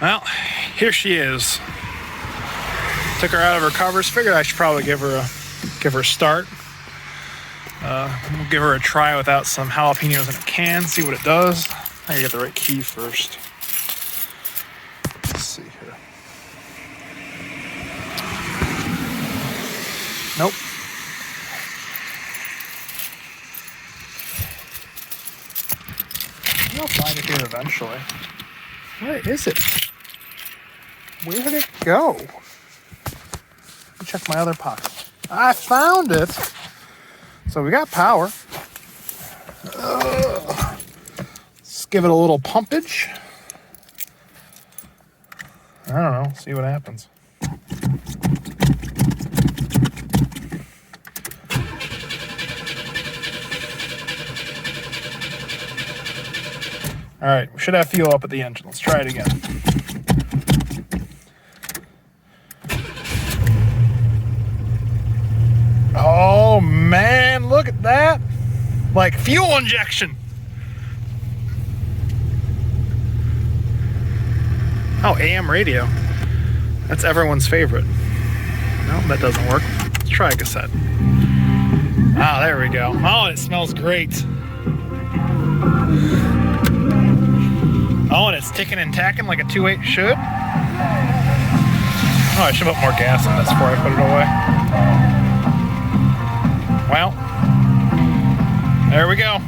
Well, here she is. Took her out of her covers. Figured I should probably give her a start. We'll give her a try without some jalapenos in a can. See what it does. I gotta get the right key first. Let's see here. Nope. I'll find it here eventually. Where is it? Where did it go? Let me check my other pocket. I found it. So we got power. Let's give it a little pumpage. I don't know. See what happens. All right, we should have fuel up at the engine. Let's try it again. Oh man, look at that. Like fuel injection. Oh, AM radio. That's everyone's favorite. No, that doesn't work. Let's try a cassette. Ah, there we go. Oh, it smells great. Oh, and it's ticking and tacking like a 2.8 should. Oh, I should put more gas in this before I put it away. Well, there we go.